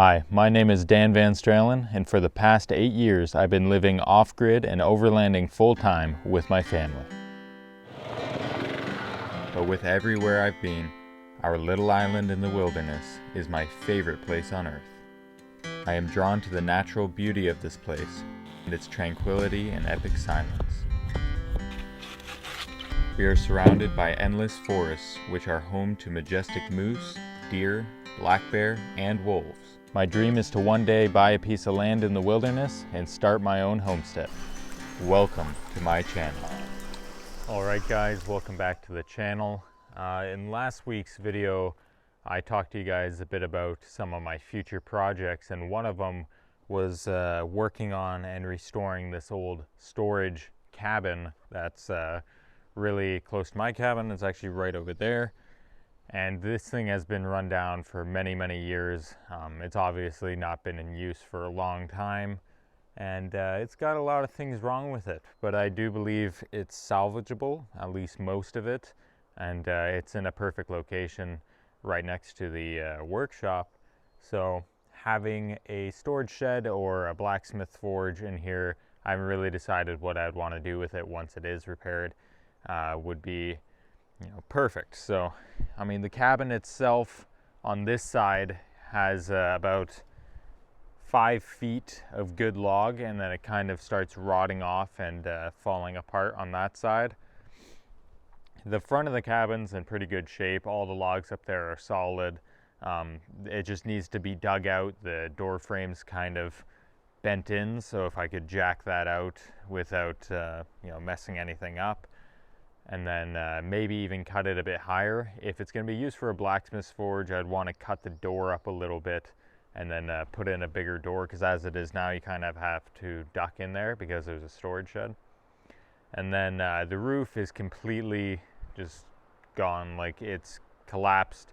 Hi, my name is Dan Van Stralen, and for the past 8 years I've been living off-grid and overlanding full-time with my family. But with everywhere I've been, our little island in the wilderness is my favorite place on earth. I am drawn to the natural beauty of this place and its tranquility and epic silence. We are surrounded by endless forests which are home to majestic moose, deer, black bear, and wolves. My dream is to one day buy a piece of land in the wilderness and start my own homestead. Welcome to my channel. Alright guys, welcome back to the channel. In last week's video, I talked to you guys a bit about some of my future projects, and one of them was working on and restoring this old storage cabin that's really close to my cabin. It's actually right over there. And this thing has been run down for many, many years. It's obviously not been in use for a long time, and it's got a lot of things wrong with it. But I do believe it's salvageable, at least most of it, and it's in a perfect location right next to the workshop. So having a storage shed or a blacksmith forge in here, I haven't really decided what I'd want to do with it once it is repaired. Would be perfect. So I mean, the cabin itself on this side has about 5 feet of good log, and then it kind of starts rotting off and falling apart on that side. The front of the cabin's in pretty good shape. All the logs up there are solid. It just needs to be dug out. The door frame's kind of bent in, so if I could jack that out without messing anything up, and then maybe even cut it a bit higher. If it's going to be used for a blacksmith's forge, I'd want to cut the door up a little bit and then put in a bigger door, because as it is now, you kind of have to duck in there because there's a storage shed. And then the roof is completely just gone, like it's collapsed,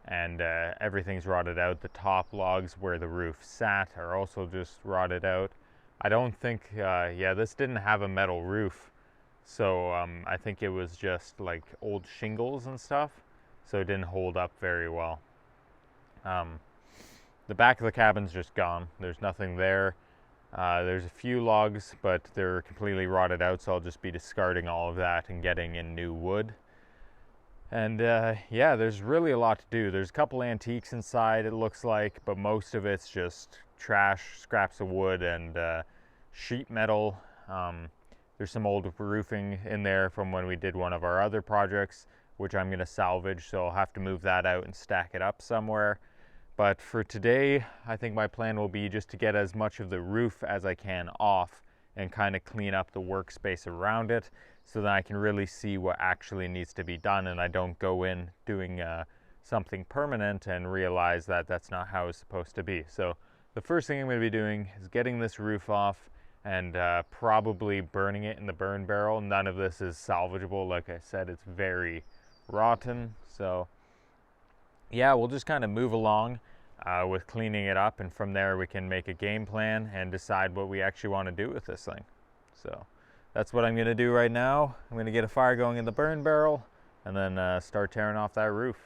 and everything's rotted out. The top logs where the roof sat are also just rotted out. I don't think, this didn't have a metal roof. So I think it was just like old shingles and stuff, so it didn't hold up very well. The back of the cabin's just gone. There's nothing there. There's a few logs, but they're completely rotted out, so I'll just be discarding all of that and getting in new wood. And there's really a lot to do. There's a couple antiques inside, it looks like, but most of it's just trash, scraps of wood, and sheet metal. There's some old roofing in there from when we did one of our other projects, which I'm going to salvage, so I'll have to move that out and stack it up somewhere. But for today, I think my plan will be just to get as much of the roof as I can off and kind of clean up the workspace around it, so that I can really see what actually needs to be done, and I don't go in doing something permanent and realize that that's not how it's supposed to be. So the first thing I'm going to be doing is getting this roof off and probably burning it in the burn barrel. None of this is salvageable. Like I said, it's very rotten. So yeah, we'll just kind of move along with cleaning it up, and from there we can make a game plan and decide what we actually want to do with this thing. So that's what I'm going to do right now. I'm going to get a fire going in the burn barrel and then start tearing off that roof.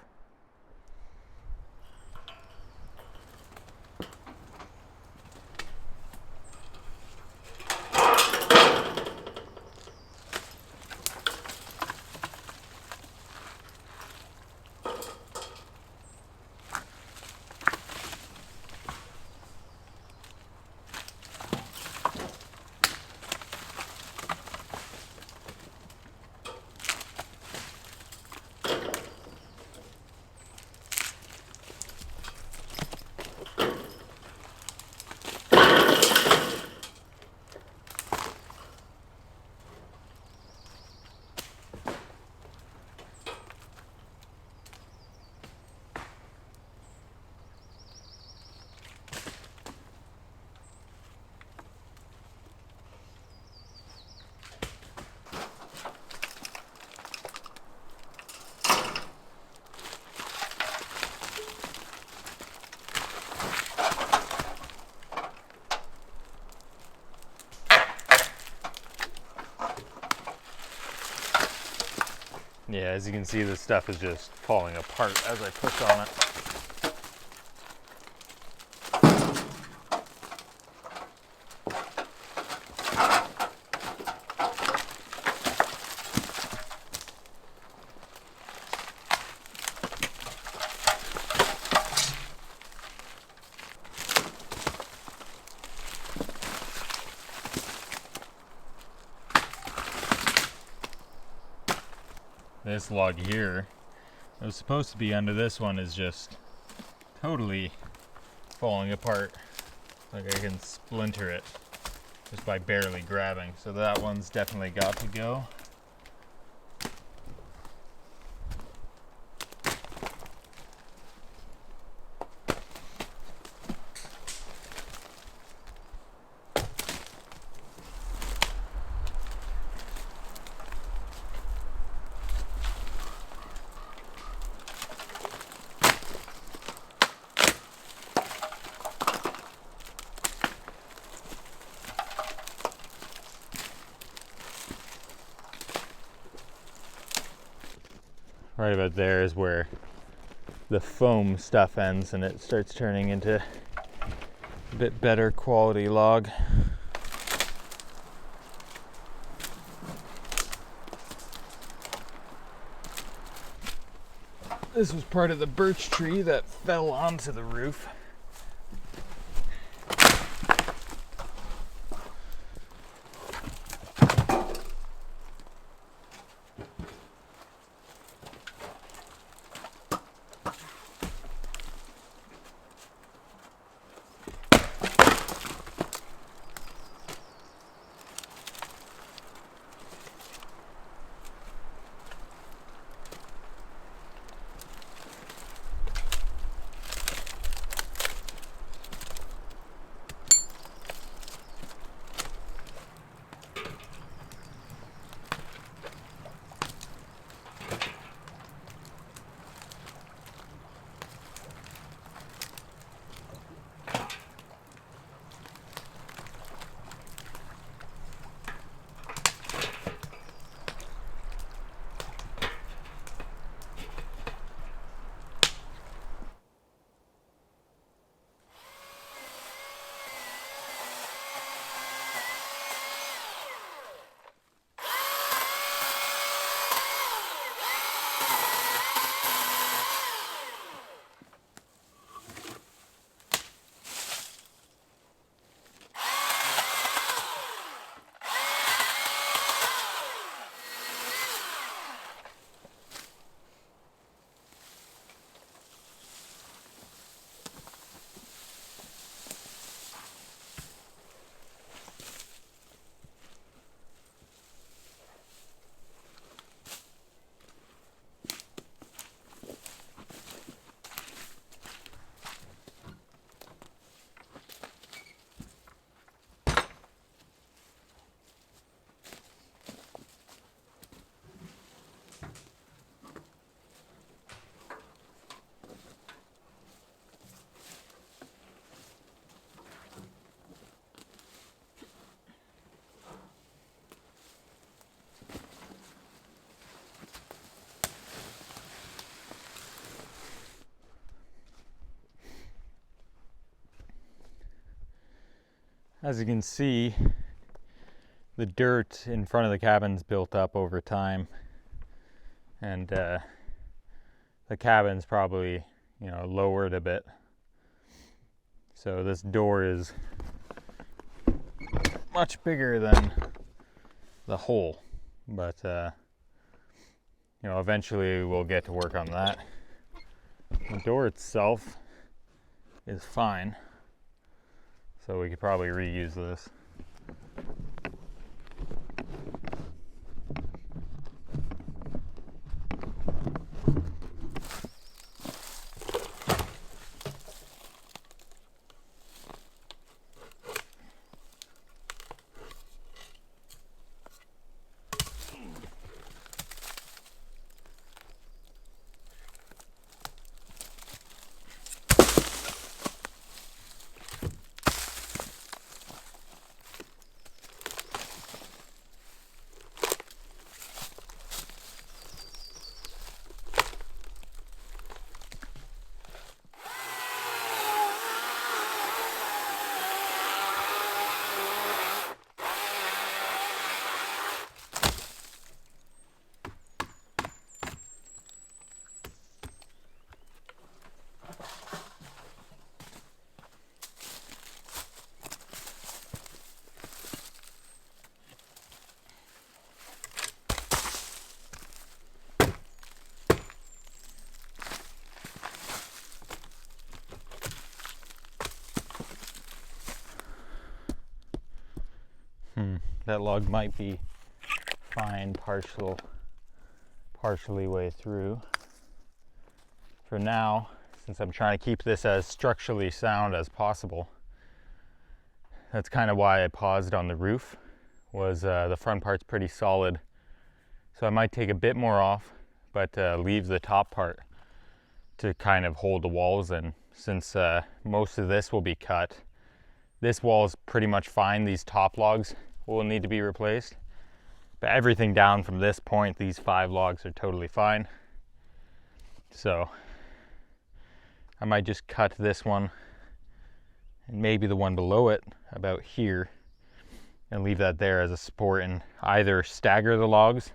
Yeah, as you can see, this stuff is just falling apart as I push on it. this log here, it was supposed to be under this one, is just totally falling apart. Like I can splinter it just by barely grabbing. So that one's definitely got to go. Right about there is where the foam stuff ends and it starts turning into a bit better quality log. This was part of the birch tree that fell onto the roof. As you can see, the dirt in front of the cabin's built up over time, and the cabin's probably, lowered a bit. So this door is much bigger than the hole, but eventually we'll get to work on that. The door itself is fine, so we could probably reuse this. That log might be fine partially way through. For now, since I'm trying to keep this as structurally sound as possible, that's kind of why I paused on the roof, was the front part's pretty solid. So I might take a bit more off, but leave the top part to kind of hold the walls in. Since most of this will be cut, this wall is pretty much fine. These top logs will need to be replaced, but everything down from this point, these 5 logs are totally fine. So I might just cut this one and maybe the one below it about here and leave that there as a support, and either stagger the logs,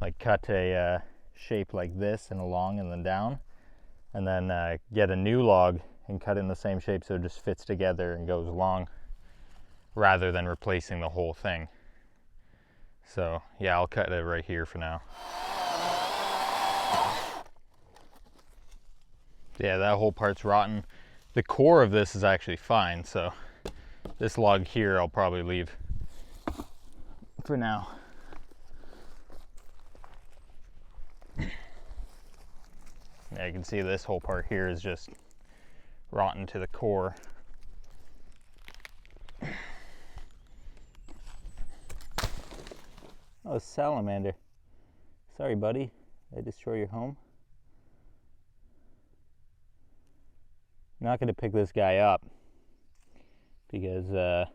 like cut a shape like this and along and then down, and then get a new log and cut it in the same shape so it just fits together and goes along, rather than replacing the whole thing. So yeah, I'll cut it right here for now. Yeah, that whole part's rotten. The core of this is actually fine, so this log here I'll probably leave for now. Yeah, you can see this whole part here is just rotten to the core. Oh, salamander. Sorry, buddy. Did I destroy your home? I'm not going to pick this guy up because the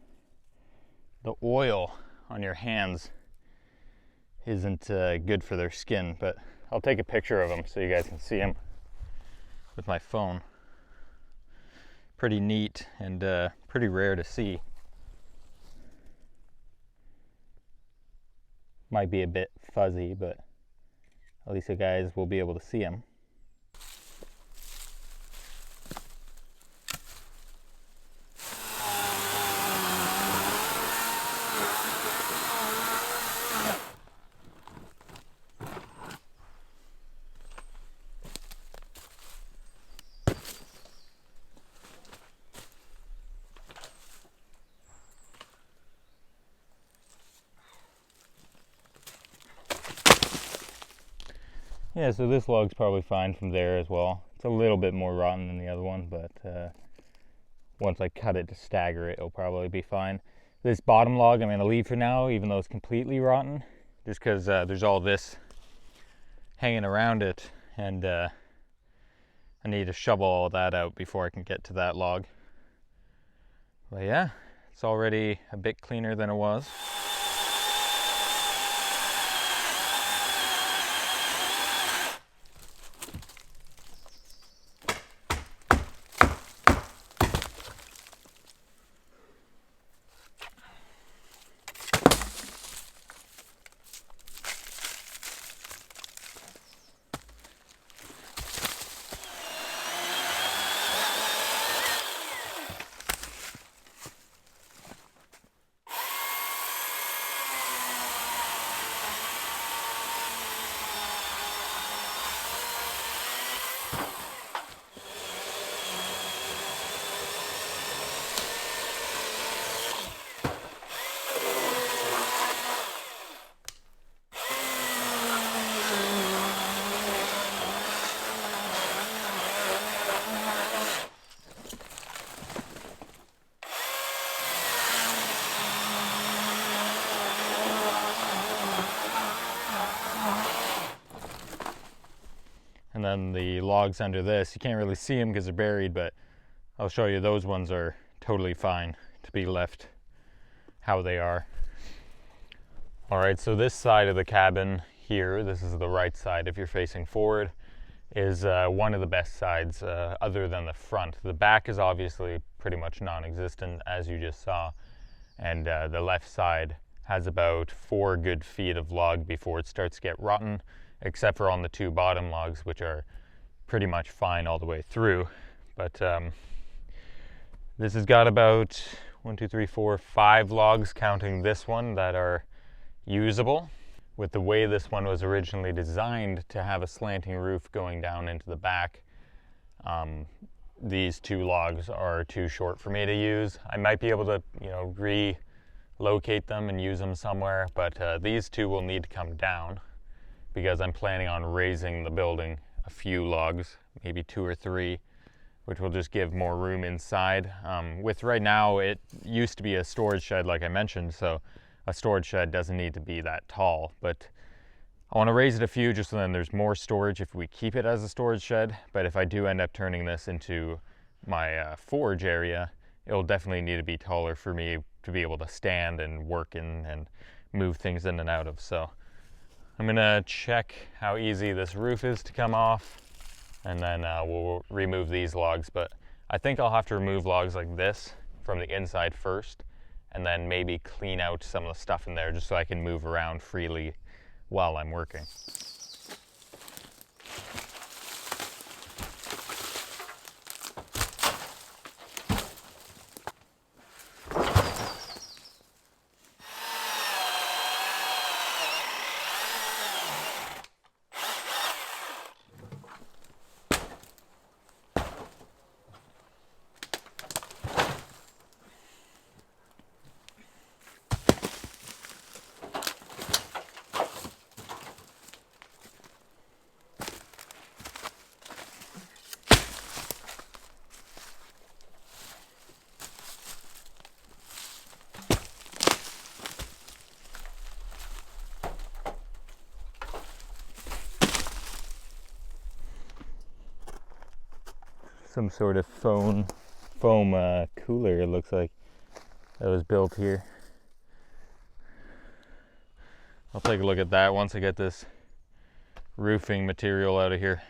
oil on your hands isn't good for their skin, but I'll take a picture of him so you guys can see him with my phone. Pretty neat and pretty rare to see. Might be a bit fuzzy, but at least the guys will be able to see him. Yeah, so this log's probably fine from there as well. It's a little bit more rotten than the other one, but once I cut it to stagger it, it'll probably be fine. This bottom log I'm going to leave for now, even though it's completely rotten, just because there's all this hanging around it, and I need to shovel all that out before I can get to that log. But yeah, it's already a bit cleaner than it was. And then the logs under this, you can't really see them because they're buried, but I'll show you those ones are totally fine to be left how they are. All right, so this side of the cabin here, this is the right side if you're facing forward, is one of the best sides other than the front. The back is obviously pretty much non-existent, as you just saw, and the left side has about 4 good feet of log before it starts to get rotten, except for on the 2 bottom logs, which are pretty much fine all the way through. But this has got about 1, 2, 3, 4, 5 logs, counting this one, that are usable. With the way this one was originally designed to have a slanting roof going down into the back, these 2 logs are too short for me to use. I might be able to, locate them and use them somewhere, but these two will need to come down because I'm planning on raising the building a few logs, maybe 2 or 3, which will just give more room inside. With right now, it used to be a storage shed like I mentioned, so a storage shed doesn't need to be that tall, but I want to raise it a few just so then there's more storage if we keep it as a storage shed. But if I do end up turning this into my forge area, it'll definitely need to be taller for me to be able to stand and work in and move things in and out of. So I'm gonna check how easy this roof is to come off, and then we'll remove these logs. But I think I'll have to remove logs like this from the inside first, and then maybe clean out some of the stuff in there just so I can move around freely while I'm working. Some sort of foam cooler, it looks like, that was built here. I'll take a look at that once I get this roofing material out of here.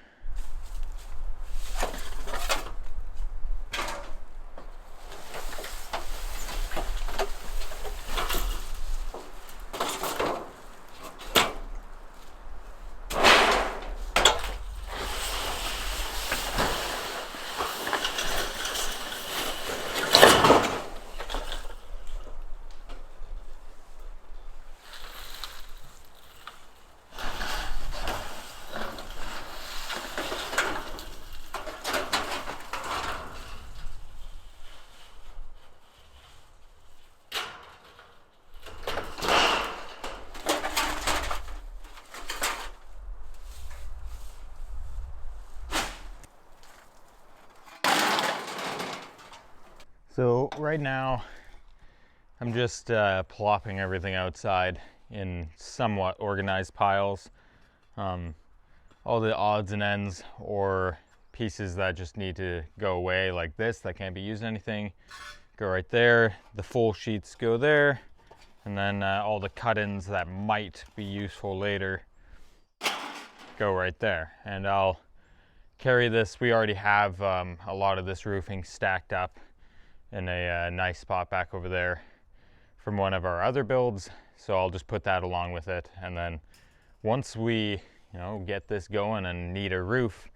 So right now, I'm just plopping everything outside in somewhat organized piles. All the odds and ends or pieces that just need to go away, like this, that can't be used in anything, go right there. The full sheets go there. And then all the cut-ins that might be useful later go right there. And I'll carry this. We already have a lot of this roofing stacked up in a nice spot back over there from one of our other builds, so I'll just put that along with it. And then once we get this going and need a roof,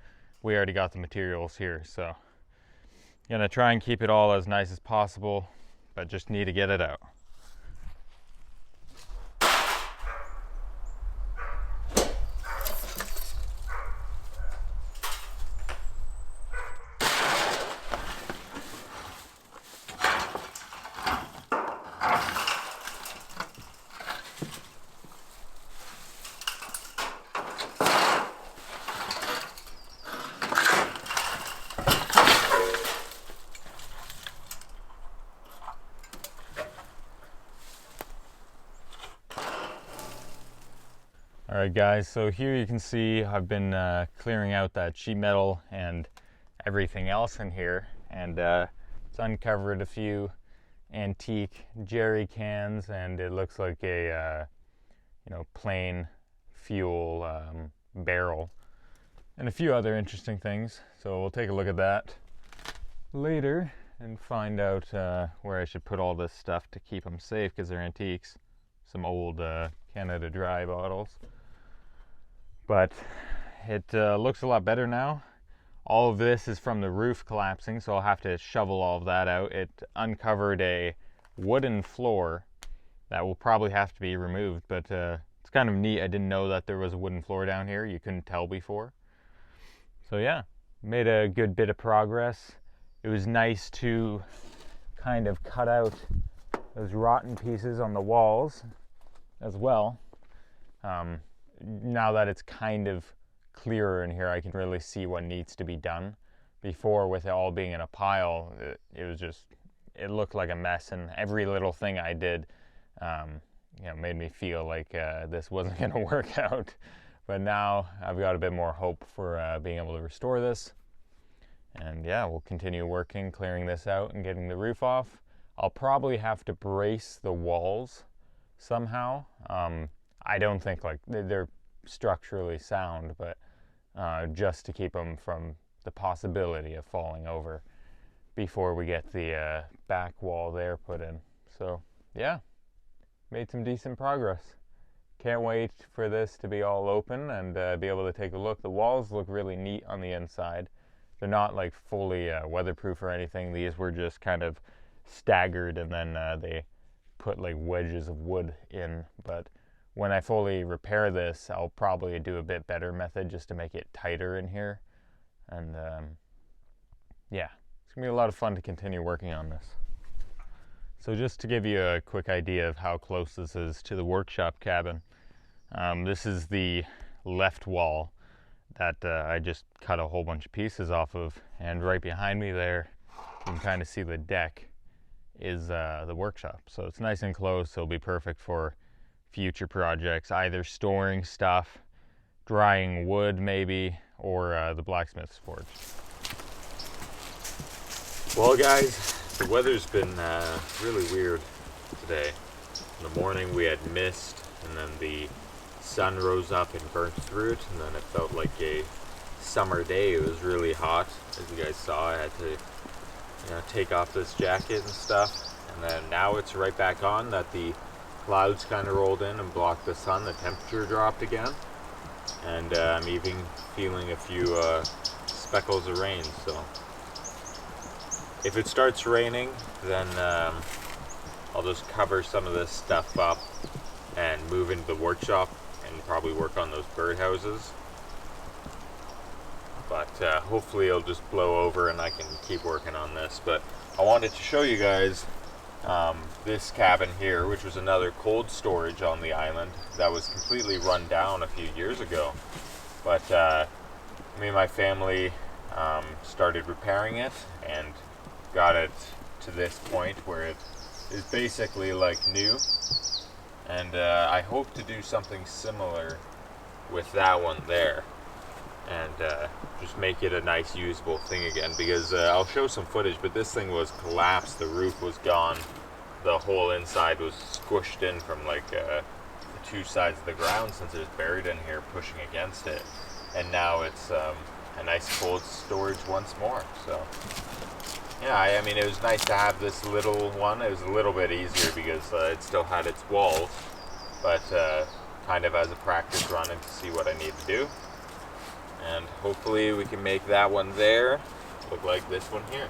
we already got the materials here, so gonna try and keep it all as nice as possible, but just need to get it out. Alright guys, so here you can see I've been clearing out that sheet metal and everything else in here, and it's uncovered a few antique jerry cans, and it looks like a plain fuel barrel and a few other interesting things. So we'll take a look at that later and find out where I should put all this stuff to keep them safe, because they're antiques. Some old Canada Dry bottles. But it looks a lot better now. All of this is from the roof collapsing, so I'll have to shovel all of that out. It uncovered a wooden floor that will probably have to be removed, but it's kind of neat. I didn't know that there was a wooden floor down here. You couldn't tell before. So yeah, made a good bit of progress. It was nice to kind of cut out those rotten pieces on the walls as well. Now that it's kind of clearer in here, I can really see what needs to be done. Before, with it all being in a pile, it was just, it looked like a mess, and every little thing I did made me feel like this wasn't going to work out. But now I've got a bit more hope for being able to restore this. And yeah, we'll continue working, clearing this out and getting the roof off. I'll probably have to brace the walls somehow. I don't think like they're structurally sound, but just to keep them from the possibility of falling over before we get the back wall there put in. So yeah, made some decent progress. Can't wait for this to be all open and be able to take a look. The walls look really neat on the inside. They're not like fully weatherproof or anything. These were just kind of staggered, and then they put like wedges of wood in. But when I fully repair this, I'll probably do a bit better method just to make it tighter in here. And yeah, it's gonna be a lot of fun to continue working on this. So just to give you a quick idea of how close this is to the workshop cabin, this is the left wall that I just cut a whole bunch of pieces off of, and right behind me there, you can kind of see the deck is the workshop. So it's nice and close, so it'll be perfect for future projects, either storing stuff, drying wood maybe, or the blacksmith's forge. Well guys, the weather's been really weird today. In the morning we had mist, and then the sun rose up and burnt through it, and then it felt like a summer day. It was really hot. As you guys saw, I had to take off this jacket and stuff, and then now it's right back on that the clouds kind of rolled in and blocked the sun. The temperature dropped again, and I'm even feeling a few speckles of rain. So if it starts raining, then I'll just cover some of this stuff up and move into the workshop and probably work on those birdhouses. But hopefully it'll just blow over and I can keep working on this. But I wanted to show you guys this cabin here, which was another cold storage on the island that was completely run down a few years ago. But me and my family started repairing it and got it to this point where it is basically like new. And I hope to do something similar with that one there, and just make it a nice usable thing again, because I'll show some footage, but this thing was collapsed, the roof was gone, the whole inside was squished in from like the two sides of the ground, since it was buried in here pushing against it, and now it's a nice cold storage once more. So yeah, I mean, it was nice to have this little one. It was a little bit easier because it still had its walls, but kind of as a practice run and to see what I need to do. And hopefully we can make that one there look like this one here.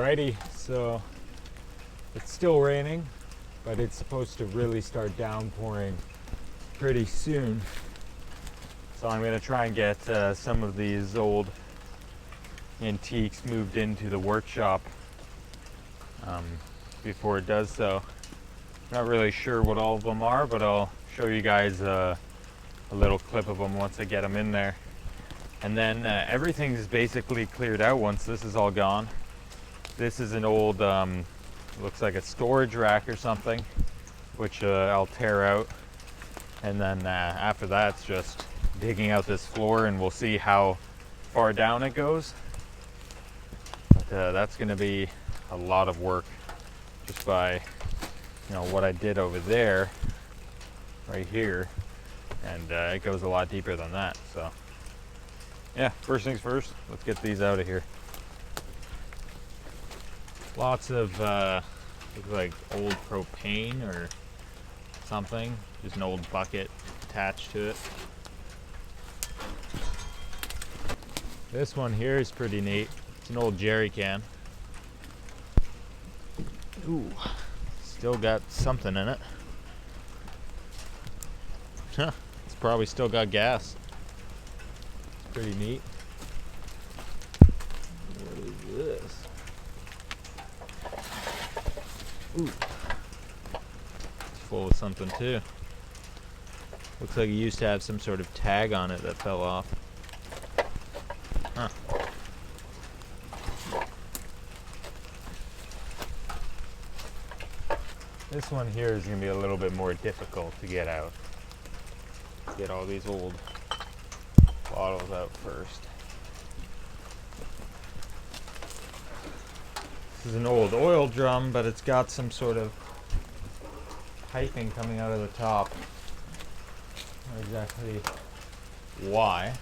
Alrighty, so it's still raining, but it's supposed to really start downpouring pretty soon. So I'm gonna try and get some of these old antiques moved into the workshop before it does so. Not really sure what all of them are, but I'll show you guys a little clip of them once I get them in there. And then everything's basically cleared out once this is all gone. This is an old, looks like a storage rack or something, which I'll tear out. And then after that, it's just digging out this floor, and we'll see how far down it goes. But that's gonna be a lot of work just by, what I did over there, right here. And it goes a lot deeper than that, so. Yeah, first things first, let's get these out of here. Lots of, looks like old propane or something. Just an old bucket attached to it. This one here is pretty neat. It's an old jerry can. Ooh, still got something in it. Huh, it's probably still got gas. Pretty neat. What is this? Ooh. It's full of something too. Looks like it used to have some sort of tag on it that fell off. Huh. This one here is going to be a little bit more difficult to get out. Get all these old bottles out first. This is an old oil drum, but it's got some sort of piping coming out of the top. Not exactly why.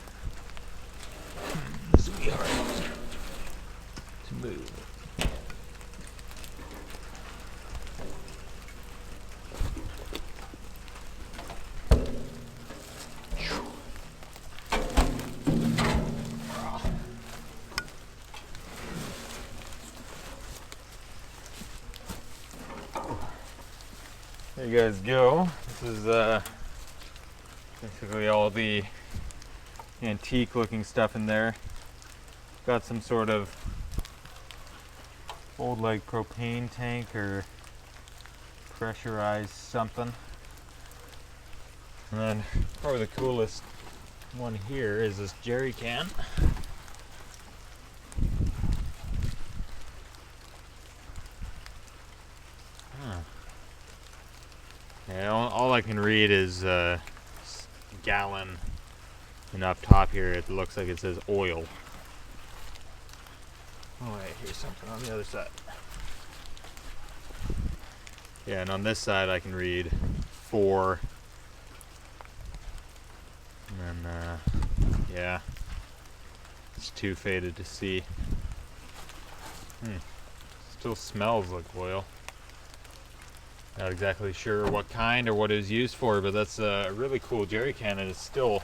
This will be hard to move. There you guys go. This is basically all the antique looking stuff in there. Got some sort of old like propane tank or pressurized something. And then probably the coolest one here is this jerry can. Yeah, all I can read is gallon, and up top here it looks like it says oil. Oh wait, here's something on the other side. Yeah, and on this side I can read 4. And then, yeah, it's too faded to see. Still smells like oil. Not exactly sure what kind or what it was used for, but that's a really cool jerry can, and it's still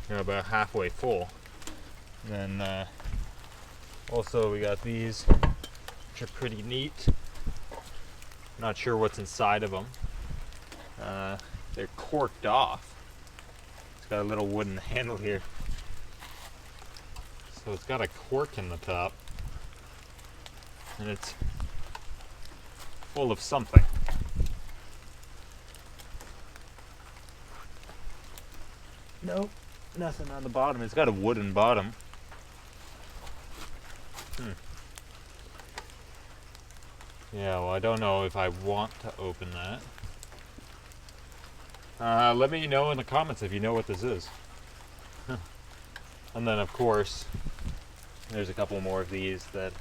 about halfway full. And then also we got these, which are pretty neat. Not sure what's inside of them. They're corked off. It's got a little wooden handle here. So it's got a cork in the top. And it's full of something. Nope, nothing on the bottom. It's got a wooden bottom. Yeah, well, I don't know if I want to open that. Let me know in the comments if you know what this is. And then, of course, there's a couple more of these that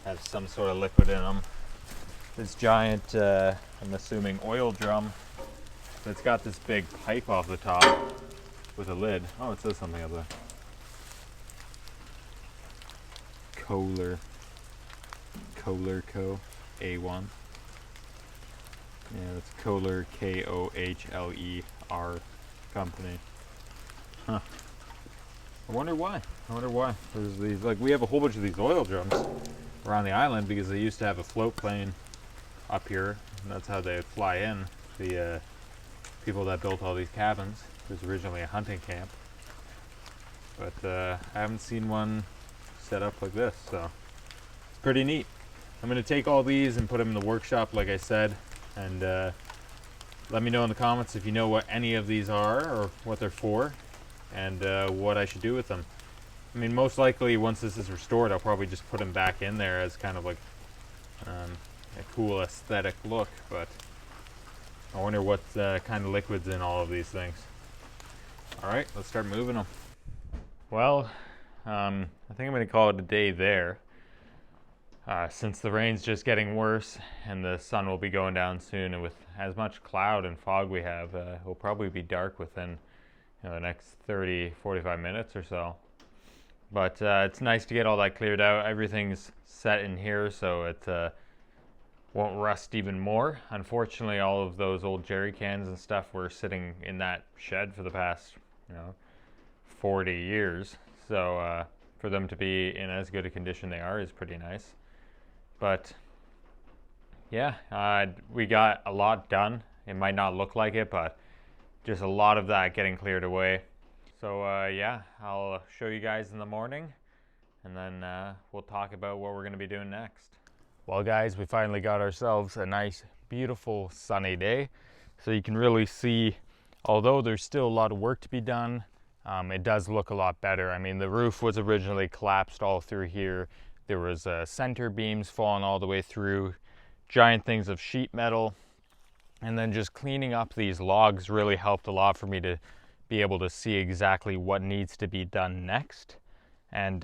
have some sort of liquid in them. This giant, I'm assuming oil drum, that's got this big pipe off the top with a lid. Oh, it says something up there. Kohler Co. A1. Yeah, that's Kohler, Kohler company. Huh. I wonder why. There's these, like, we have a whole bunch of these oil drums. around the island because they used to have a float plane up here, and that's how they would fly in. The people that built all these cabins. It was originally a hunting camp, but I haven't seen one set up like this, so it's pretty neat. I'm going to take all these and put them in the workshop like I said, and let me know in the comments if you know what any of these are or what they're for, and what I should do with them. I mean, most likely once this is restored, I'll probably just put them back in there as kind of like a cool aesthetic look, but I wonder what kind of liquid's in all of these things. Alright, let's start moving them. Well, I think I'm going to call it a day there. Since the rain's just getting worse and the sun will be going down soon, and with as much cloud and fog we have, it will probably be dark within the next 30-45 minutes or so. But it's nice to get all that cleared out. Everything's set in here so it won't rust even more. Unfortunately, all of those old jerry cans and stuff were sitting in that shed for the past 40 years. So for them to be in as good a condition they are is pretty nice. But yeah, we got a lot done. It might not look like it, but just a lot of that getting cleared away. So yeah, I'll show you guys in the morning, and then we'll talk about what we're going to be doing next. Well guys, we finally got ourselves a nice, beautiful, sunny day. So you can really see, although there's still a lot of work to be done, it does look a lot better. I mean, the roof was originally collapsed all through here. There was center beams falling all the way through, giant things of sheet metal. And then just cleaning up these logs really helped a lot for me to be able to see exactly what needs to be done next. And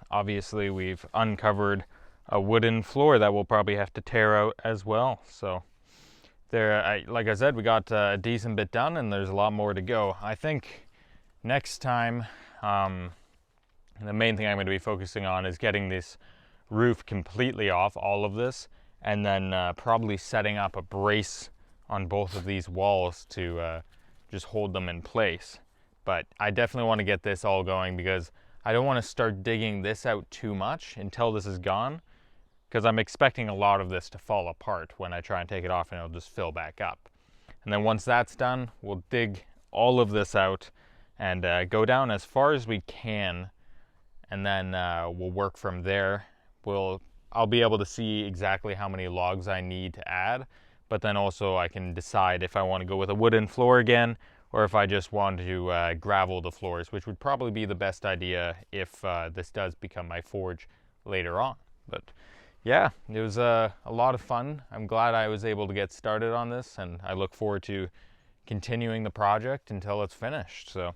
obviously we've uncovered a wooden floor that we'll probably have to tear out as well. So there, like I said, we got a decent bit done, and there's a lot more to go. I think next time, the main thing I'm going to be focusing on is getting this roof completely off, all of this, and then probably setting up a brace on both of these walls to just hold them in place. But I definitely want to get this all going because I don't want to start digging this out too much until this is gone, because I'm expecting a lot of this to fall apart when I try and take it off, and it'll just fill back up. And then once that's done, we'll dig all of this out and go down as far as we can, and then we'll work from there. I'll be able to see exactly how many logs I need to add, but then also I can decide if I want to go with a wooden floor again, or if I just want to gravel the floors, which would probably be the best idea if this does become my forge later on. But yeah, it was a lot of fun. I'm glad I was able to get started on this, and I look forward to continuing the project until it's finished. So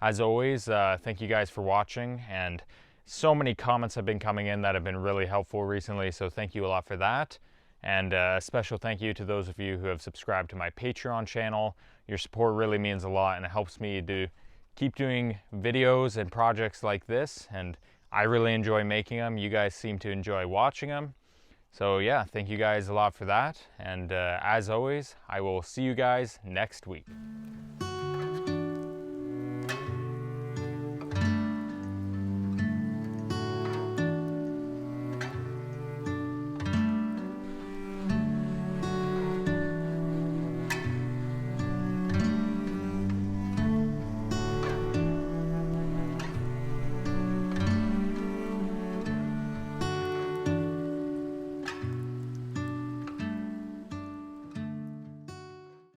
as always, thank you guys for watching, and so many comments have been coming in that have been really helpful recently, so thank you a lot for that. And a special thank you to those of you who have subscribed to my Patreon channel. Your support really means a lot, and it helps me to keep doing videos and projects like this, and I really enjoy making them. You guys seem to enjoy watching them. So yeah, thank you guys a lot for that, and as always, I will see you guys next week.